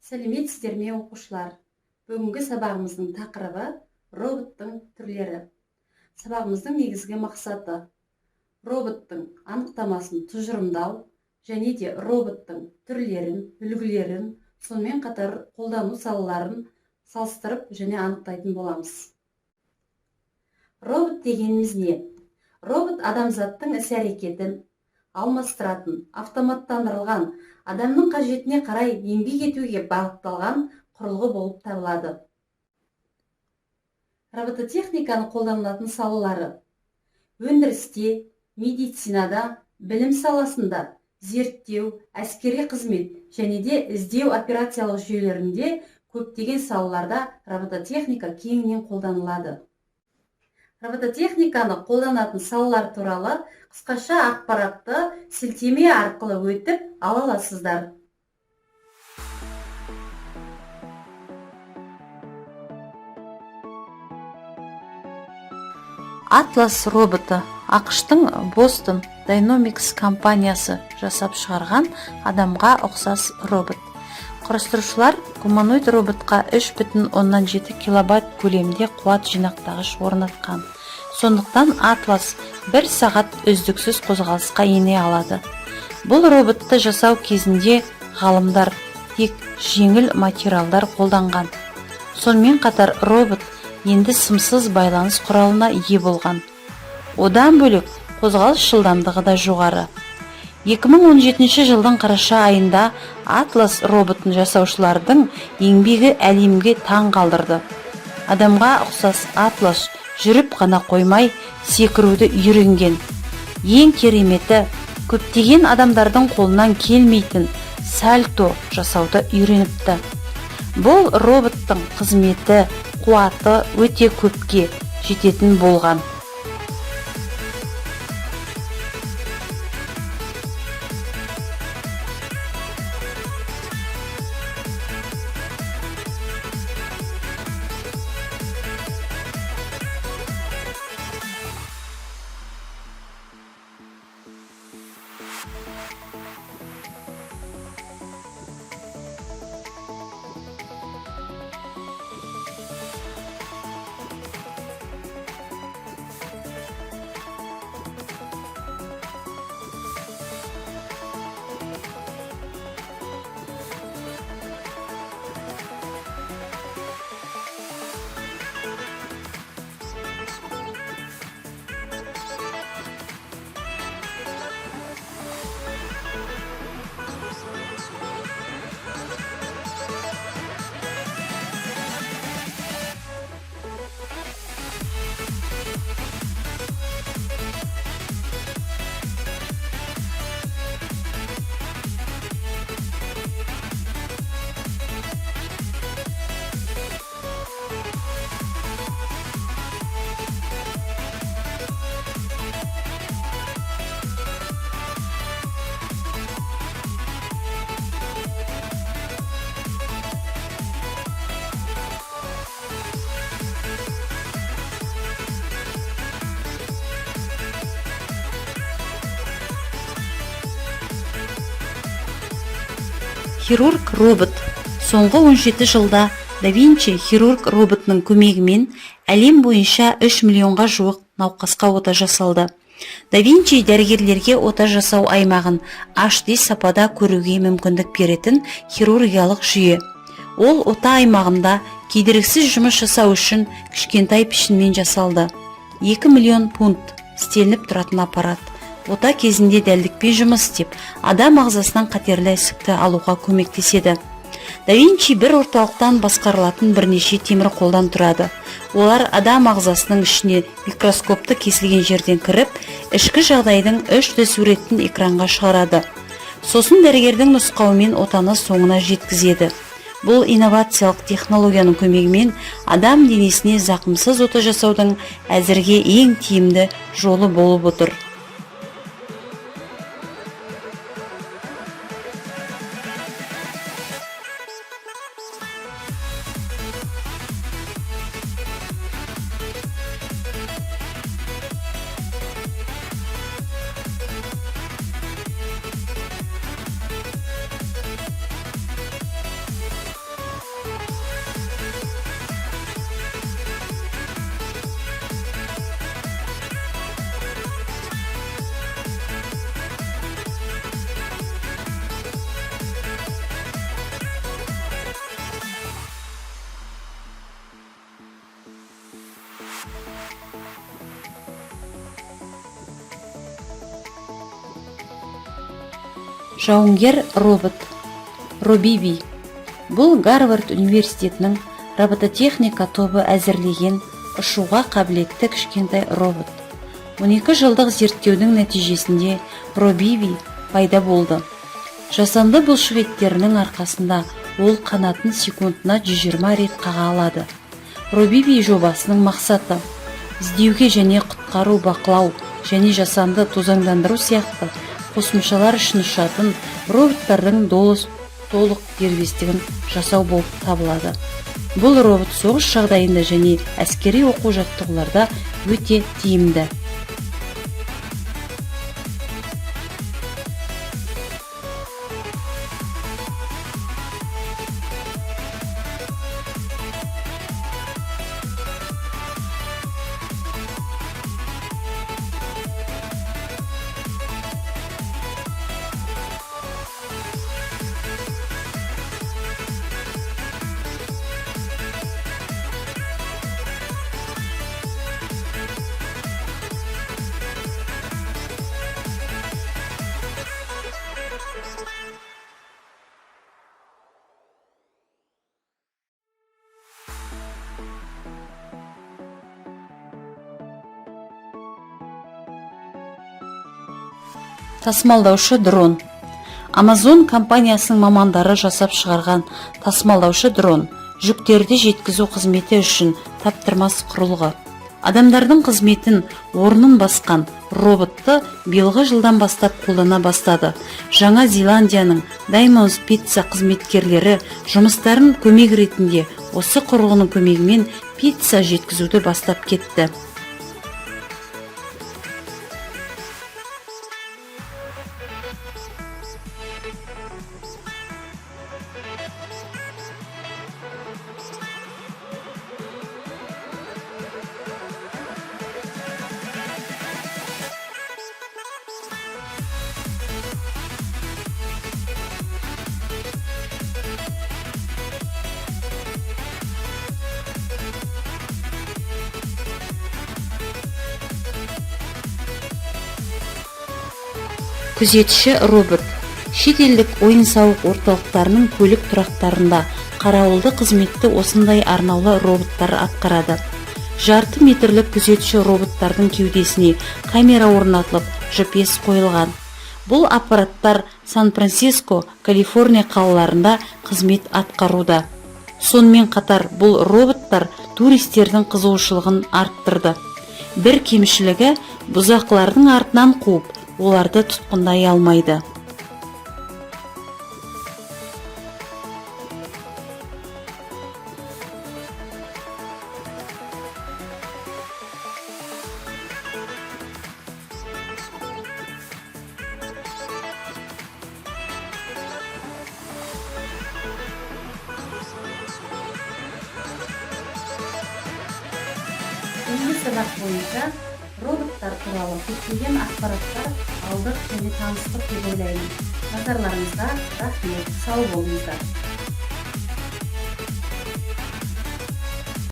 Сәлеметсіздер ме оқушылар? Бүгінгі сабағымыздың тақырыбы роботтың түрлері. Сабағымыздың негізгі мақсаты роботтың анықтамасын тұжырымдау және де роботтың түрлерін, үлгілерін, сонымен қатар қолдану салаларын салыстырып және анықтайтын боламыз. Робот дегеніміз не? Робот адамзаттың іс-әрекетін алмастыратын, автоматтандырылған, адамның қажетіне қарай еңбек етуге бағытталған құрылғы болып табылады. Робототехниканы қолданылатын салалары: өндірісте, медицинада, білім саласында, зерттеу, әскери қызмет және де іздеу операциялық жүйелерінде көптеген салаларда робототехника кеңінен қолданылады. Робототехниканы қолданатын салалар туралы қысқаша ақпаратты сілтеме арқылы өтіп ала аласыздар. Atlas роботы ақштың Boston Dynamics компаниясы жасап шығарған адамға ұқсас робот. Құрастырушылар гуманоид роботқа 3,7 килобайт көлемінде қуат жинақтағыш орнатқан. Сондықтан Atlas 1 сағат үздіксіз қозғалысқа ене алады. Бұл роботты жасау кезінде ғалымдар тек жеңіл материалдар қолданған. Сонымен қатар робот енді сымсыз байланыс құралына ие болған. Одан бөлек қозғалыс жылдамдығы да жоғары. 2017 жылдың қараша айында Atlas роботын жасаушылардың еңбегі әлемге таң қалдырды. Адамға ұқсас Atlas жүріп қана қоймай, секіруді үйренген. Ең кереметі, көптеген адамдардың қолынан келмейтін сальто жасауды үйреніпті. Бұл роботтың қызметі, қуаты өте көпке жететін болған. Хирург робот. Соңғы 17 жылда Да Винчи хирург роботының көмегімен әлем бойынша 3 миллионға жуық науқасқа ота жасалды. Да Винчи дәрігерлерге ота жасау аймағын HD сапада көруге мүмкіндік беретін хирургиялық жүйе. Ол ота аймағында кедергісіз жұмыс жасау үшін кішкентай пішінмен жасалды. 2 миллион фунт істелініп тұратын аппарат. Ота кезінде дәлдікпен жұмыс істеп, адам ағзасынан қатерлі ісікті алуға көмектеседі. Да Винчи бір орталықтан басқарылатын бірнеше темір қолдан тұрады. Олар адам ағзасының ішіне микроскопты кесілген жерден кіріп, ішкі жағдайдың 3D суретін экранға шығарады. Сосын дәрігердің нұсқауымен отаны соңына жеткізеді. Бұл инновациялық технологияның көмегімен адам денесіне зақымсыз ота жасаудың әзірге ең тиімді жолы болып отыр. Жауынгер робот Робиби. Бұл Гарвард университетінің робототехника тобы әзірлеген ұшуға қабілетті кішкентай робот. 12 жылдық зерттеудің нәтижесінде Робиби пайда болды. Жасанды бұлшық еттерінің арқасында ол қанатын секундына 120 рет қаға алады. Робиби жобасының мақсаты іздеуге және құтқару, бақылау және жасанды тозаңдандыру сияқты қосымшалар үшін ұшатын роботтардың толық дербестігін жасау болып табылады. Бұл робот соғыс жағдайында және әскери оқу-жаттығуларда өте тиімді. Тасымалдаушы дрон. Amazon компаниясының мамандары жасап шығарған тасымалдаушы дрон жүктерді жеткізу қызметі үшін таптырмас құрылғы. Адамдардың қызметін орнын басқан роботты биылғы жылдан бастап қолдана бастады. Жаңа Зеландияның Diamonds Pizza қызметкерлері жұмыстарын көмек ретінде осы құрылғының көмегімен пицца жеткізуді бастап кетті. Күзетші робот. Шетелдік ойын-сауық орталықтарының көлік тұрақтарында қарауылды қызметті осындай арнаулы роботтар атқарады. Жарты метрлік күзетші роботтардың кеудесіне камера орнатылып, GPS қойылған. Бұл аппараттар Сан-Франциско, Калифорния қалаларында қызмет атқаруда. Сонымен қатар бұл роботтар туристердің қызығушылығын арттырды. Бір кемшілігі бұзақылардың артынан қуып, оларды тұтқындай алмайды. Келесі сабақ бойынша роботтар туралы көптеген ақпараттар алдық және таныстық деп ойлаймын. Назарларыңызға рахмет. Сау болыңыздар.